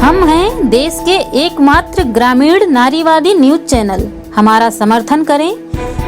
हम हैं देश के एकमात्र ग्रामीण नारीवादी न्यूज चैनल। हमारा समर्थन करें,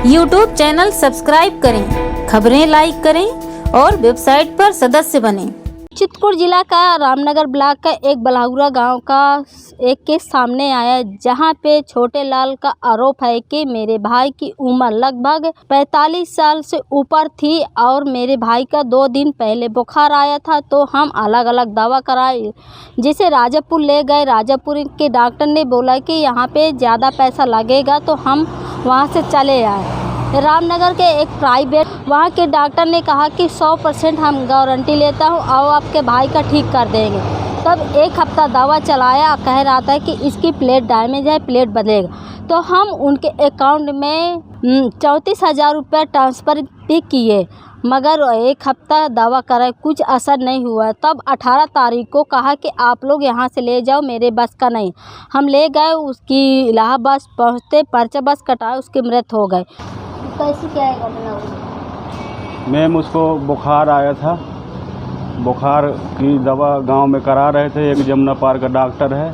यूट्यूब चैनल सब्सक्राइब करें, खबरें लाइक करें और वेबसाइट पर सदस्य बनें। चित्रकूट जिला का रामनगर ब्लॉक का एक बलहौरा गांव का एक केस सामने आया, जहां पे छोटे लाल का आरोप है कि मेरे भाई की उम्र लगभग 45 साल से ऊपर थी और मेरे भाई का 2 दिन पहले बुखार आया था, तो हम अलग अलग दवा कराए, जिसे राजापुर ले गए। राजापुर के डॉक्टर ने बोला कि यहाँ पे ज़्यादा पैसा लगेगा, तो हम वहाँ से चले आए। रामनगर के एक प्राइवेट, वहाँ के डॉक्टर ने कहा कि 100% हम गारंटी लेता हूँ और आपके भाई का ठीक कर देंगे। तब 1 हफ्ता दवा चलाया, कह रहा था कि इसकी प्लेट डैमेज है, प्लेट बदलेगा। तो हम उनके अकाउंट में 34,000 रुपये ट्रांसफ़र भी किए, मगर 1 हफ्ता दवा कराए, कुछ असर नहीं हुआ। तब 18 तारीख को कहा कि आप लोग यहाँ से ले जाओ, मेरे बस का नहीं। हम ले गए, उसकी इलाहाबाद पहुँचते पर्चा बस कटाए, उसकी मृत्यु हो गई। कैसी क्या है घटना? मैम, उसको बुखार आया था, बुखार की दवा गांव में करा रहे थे। एक जमुना पार का डॉक्टर है,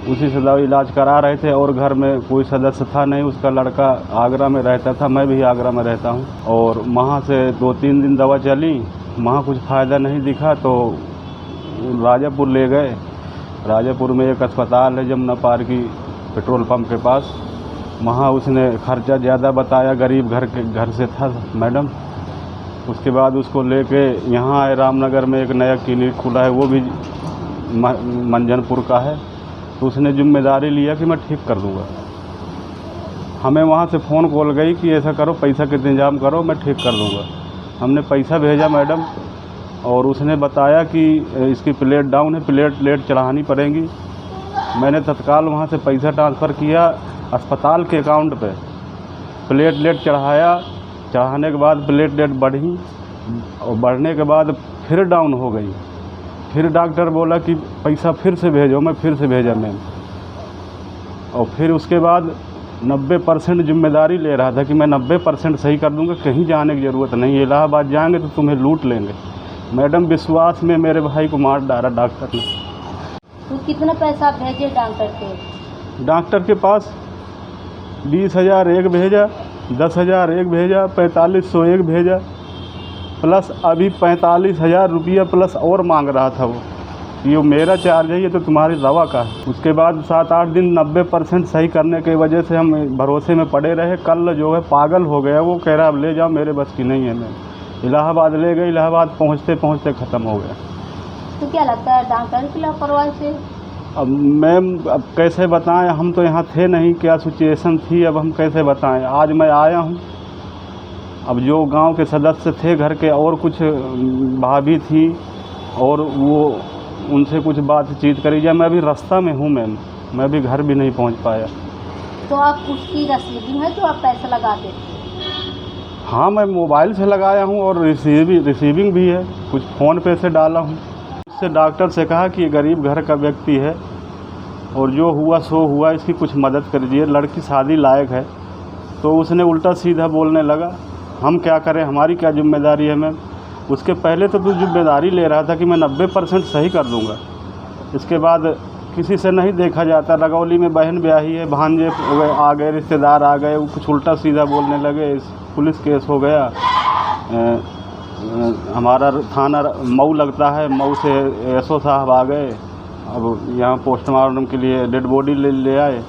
उसी से दवा इलाज करा रहे थे और घर में कोई सदस्य था नहीं। उसका लड़का आगरा में रहता था, मैं भी आगरा में रहता हूं, और वहां से 2-3 दिन दवा चली, वहां कुछ फ़ायदा नहीं दिखा तो राजापुर ले गए। राजापुर में एक अस्पताल है जमुना पार की, पेट्रोल पंप के पास। वहाँ उसने खर्चा ज़्यादा बताया, गरीब घर से था मैडम। उसके बाद उसको लेके यहाँ आए। रामनगर में एक नया क्लिनिक खुला है, वो भी मंजनपुर का है, तो उसने जिम्मेदारी लिया कि मैं ठीक कर दूँगा। हमें वहाँ से फ़ोन कॉल गई कि ऐसा करो, पैसा का इंतजाम करो, मैं ठीक कर दूँगा। हमने पैसा भेजा मैडम, और उसने बताया कि इसकी प्लेट डाउन है, प्लेट चढ़ानी पड़ेगी। मैंने तत्काल वहाँ से पैसा ट्रांसफ़र किया अस्पताल के अकाउंट पे, प्लेटलेट चढ़ाया। चढ़ाने के बाद प्लेटलेट बढ़ी, और बढ़ने के बाद फिर डाउन हो गई। फिर डॉक्टर बोला कि पैसा फिर से भेजो, मैं फिर से भेजा मैम। और फिर उसके बाद 90% जिम्मेदारी ले रहा था कि मैं 90% सही कर दूंगा, कहीं जाने की ज़रूरत नहीं, इलाहाबाद जाएंगे तो तुम्हें लूट लेंगे। मैडम, विश्वास में मेरे भाई को मार डाला डॉक्टर ने। तो कितना पैसा भेजे डॉक्टर के? डॉक्टर के पास 20,000 एक भेजा, 10,000 एक भेजा, 4500 एक भेजा, प्लस अभी 45,000 रुपया प्लस और मांग रहा था वो। ये मेरा चार्ज है, ये तो तुम्हारी दवा का है। उसके बाद 7-8 दिन 90% सही करने की वजह से हम भरोसे में पड़े रहे। कल जो है पागल हो गया, वो कह रहा अब ले जाओ, मेरे बस की नहीं है। मैं इलाहाबाद ले गई, इलाहाबाद पहुँचते पहुँचते ख़त्म हो गया। तो क्या लगता है डॉक्टर की लापरवाही से? अब मैम, अब कैसे बताएं, हम तो यहाँ थे नहीं, क्या सिचुएशन थी, अब हम कैसे बताएं। आज मैं आया हूँ, अब जो गांव के सदस्य थे घर के, और कुछ भाभी थी, और वो उनसे कुछ बातचीत करी जाए। मैं अभी रास्ता में हूँ मैम, मैं अभी घर भी नहीं पहुँच पाया। तो आप उसकी रसीदिंग है, तो आप पैसा लगा देते? हाँ, मैं मोबाइल से लगाया हूँ और रिसीविंग भी है, कुछ फ़ोन पे से डाला हूँ। उससे डॉक्टर से कहा कि ये गरीब घर का व्यक्ति है और जो हुआ सो हुआ, इसकी कुछ मदद कर दीजिए, लड़की शादी लायक है। तो उसने उल्टा सीधा बोलने लगा, हम क्या करें, हमारी क्या जिम्मेदारी है मैम। उसके पहले तो तू जिम्मेदारी ले रहा था कि मैं 90% सही कर दूंगा। इसके बाद किसी से नहीं देखा जाता। रगौली में बहन ब्याही है, भांजे आ गए, रिश्तेदार आ गए, वो कुछ उल्टा सीधा बोलने लगे। पुलिस केस हो गया। हमारा थाना मऊ लगता है, मऊ से एसओ साहब आ गए। अब यहाँ पोस्टमार्टम के लिए डेड बॉडी ले आए।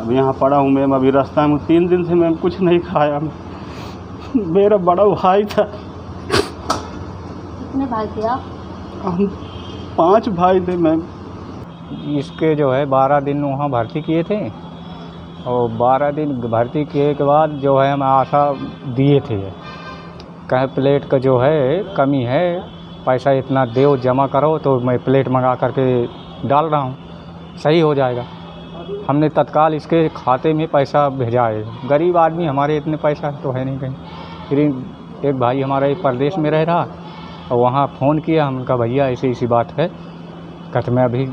अब यहाँ पड़ा हूँ मैम, अभी रास्ता में 3 दिन से मैम कुछ नहीं खाया। मेरा बड़ा भाई था। कितने भाई थे आप? हम 5 भाई थे मैम। इसके जो है 12 दिन वहाँ भर्ती किए थे, और 12 दिन भर्ती किए के बाद जो है हम आशा दिए थे, कहे प्लेट का जो है कमी है, पैसा इतना दो जमा करो, तो मैं प्लेट मंगा करके डाल रहा हूँ, सही हो जाएगा। हमने तत्काल इसके खाते में पैसा भेजा है। गरीब आदमी, हमारे इतने पैसा तो है नहीं कहीं। फिर एक भाई हमारा एक प्रदेश में रह रहा, और वहाँ फ़ोन किया, हम कहा भैया ऐसी बात है। कहते मैं अभी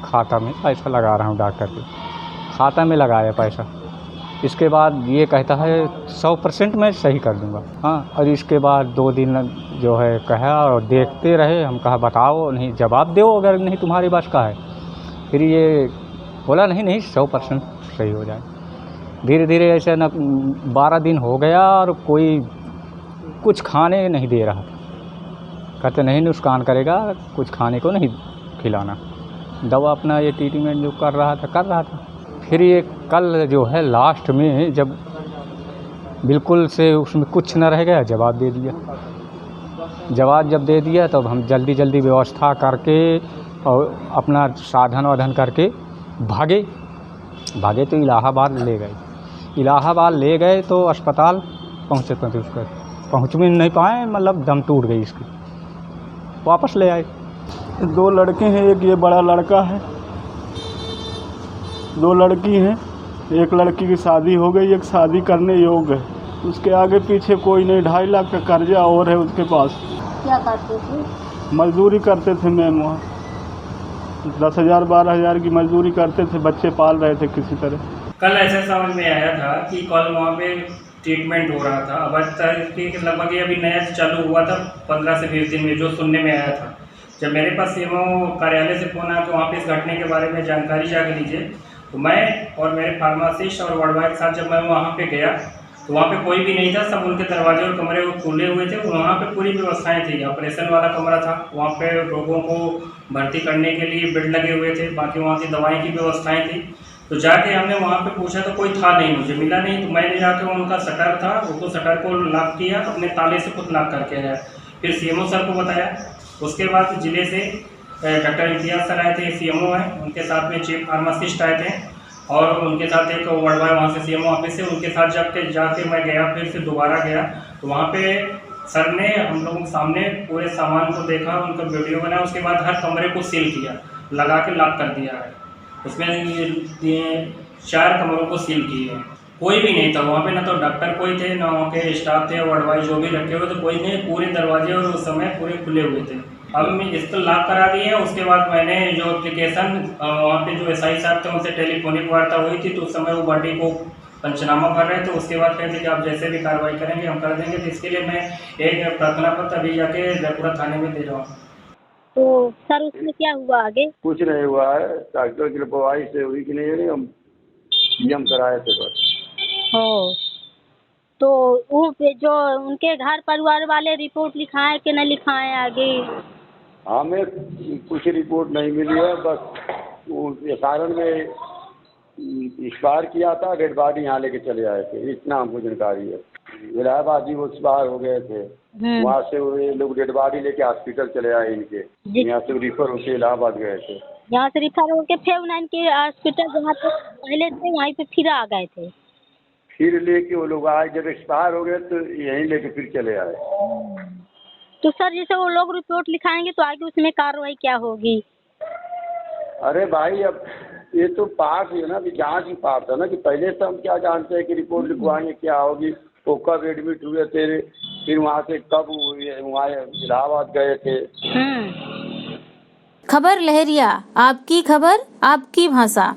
खाता में पैसा लगा रहा हूँ, डॉक्टर के खाता में लगाया पैसा। इसके बाद ये कहता है 100% मैं सही कर दूंगा। हाँ, और इसके बाद 2 दिन जो है कहा और देखते रहे। हम कहा बताओ, नहीं जवाब दो, अगर नहीं तुम्हारे बस का है। फिर ये बोला नहीं 100% सही हो जाए। धीरे धीरे ऐसे न 12 दिन हो गया और कोई कुछ खाने नहीं दे रहा था। कहते नहीं नुकसान करेगा, कुछ खाने को नहीं खिलाना। दवा अपना ये ट्रीटमेंट जो कर रहा था। फिर ये कल जो है लास्ट में जब बिल्कुल से उसमें कुछ न रह गया, जवाब दे दिया। जवाब जब दे दिया तब हम जल्दी व्यवस्था करके और अपना साधन वाधन करके भागे तो इलाहाबाद ले गए तो अस्पताल पहुँचे उसका पहुँच भी नहीं पाए, मतलब दम टूट गई इसकी। वापस ले आए। 2 लड़के हैं, एक ये बड़ा लड़का है, 2 लड़की हैं। एक लड़की की शादी हो गई, एक शादी करने योग्य है। उसके आगे पीछे कोई नहीं, 2.5 लाख का कर्जा और है उसके पास। क्या करते थे? मजदूरी करते थे मैम, वहाँ 10,000-12,000 की मजदूरी करते थे, बच्चे पाल रहे थे किसी तरह। कल ऐसा समझ में आया था कि कल वहाँ पे ट्रीटमेंट हो रहा था। अब लगभग ये अभी नया चालू हुआ था 15 से 20 दिन में, जो सुनने में आया था। जब मेरे पास सीएमओ कार्यालय से फ़ोन आया तो वहाँ पे इस घटने के बारे में जानकारी जाकर लीजिए, तो मैं और मेरे फार्मासिस्ट और वार्ड बॉय के साथ जब मैं वहाँ पे गया तो वहाँ पे कोई भी नहीं था। सब उनके दरवाजे और कमरे वो खुले हुए थे। वहाँ पे पूरी व्यवस्थाएं थी। ऑपरेशन वाला कमरा था, वहाँ पे लोगों को भर्ती करने के लिए बेड लगे हुए थे, बाकी वहाँ की दवाई की व्यवस्थाएं थी। तो जाके हमने वहाँ पे पूछा तो कोई था नहीं, मुझे मिला नहीं। तो मैंने जाके उनका शटर था, उसको शटर को लॉक किया, अपने ताले से खुद लॉक करके आया। फिर सीएमओ सर को बताया। उसके बाद जिले से डॉक्टर इम्तियाज़ सर आए थे, सीएमओ हैं, उनके साथ में चीफ फार्मासिस्ट आए थे और उनके साथ एक वार्ड बॉय वहाँ से सीएमओ ऑफिस से, उनके साथ जब जाके मैं गया, फिर से दोबारा गया तो वहाँ पे सर ने हम लोगों के सामने पूरे सामान को देखा, उनका वीडियो बनाया। उसके बाद हर कमरे को सील किया, लगा के लॉक कर दिया है। उसमें ये 4 कमरों को सील किए हैं। कोई भी नहीं था वहाँ पे, ना तो डॉक्टर कोई थे, ना वहाँ के स्टाफ थे, वार्ड बॉय जो भी रखे हुए थे कोई नहीं। पूरे दरवाजे और उस समय पूरे खुले हुए थे। अब मैं इसको लॉक करा दिए हैं। उसके बाद मैंने जो एप्लीकेशन वहाँ पे जो एसआई साहब थे उनसे टेलीफोनिक वार्ता हुई थी, तो उस समय वो बॉडी को पंचनामा कर रहे थे। उसके बाद कहते कि आप जैसे भी कार्रवाई करेंगे हम कर देंगे। तो इसके लिए मैं एक प्रार्थना पत्र अभी जाके जयपुरा थाने में दे रहा हूँ। तो सर उसमें क्या हुआ आगे? कुछ नहीं हुआ है, डॉक्टर की रिपोर्ट से हुई कि नहीं, हम पीएम कराए थे बस। हो तो वो जो उनके घर परिवार वाले रिपोर्ट लिखाए कि न लिखाए आगे? हमें कुछ रिपोर्ट नहीं मिली है, बस वो सारण में एक्सपायर किया था, डेड बॉडी यहाँ लेके चले आए थे, इतना हमको जानकारी है। इलाहाबाद जी वो एक्सपायर हो गए थे, वहाँ से वो लोग डेड बॉडी लेके हॉस्पिटल चले आए इनके, यहाँ से रिफर होके इलाहाबाद गए थे। यहाँ से रिफर होके फिर उनके हॉस्पिटल जहाँ पे पहले थे वहीं पे फिर आ गए थे। फिर लेके वो लोग आए, जब एक्सपायर हो गए तो यहीं लेके फिर चले आए। तो सर जैसे वो लोग रिपोर्ट लिखाएंगे तो आगे उसमें कार्रवाई क्या होगी? अरे भाई अब ये तो पार्ट है ना, कि जांच की पार्ट है ना, कि पहले से हम क्या जानते हैं कि रिपोर्ट लिखवाएंगे क्या होगी, वो कब एडमिट हुए थे, फिर वहाँ से कब वहाँ इलाहाबाद गए थे। खबर लहरिया, आपकी खबर आपकी भाषा।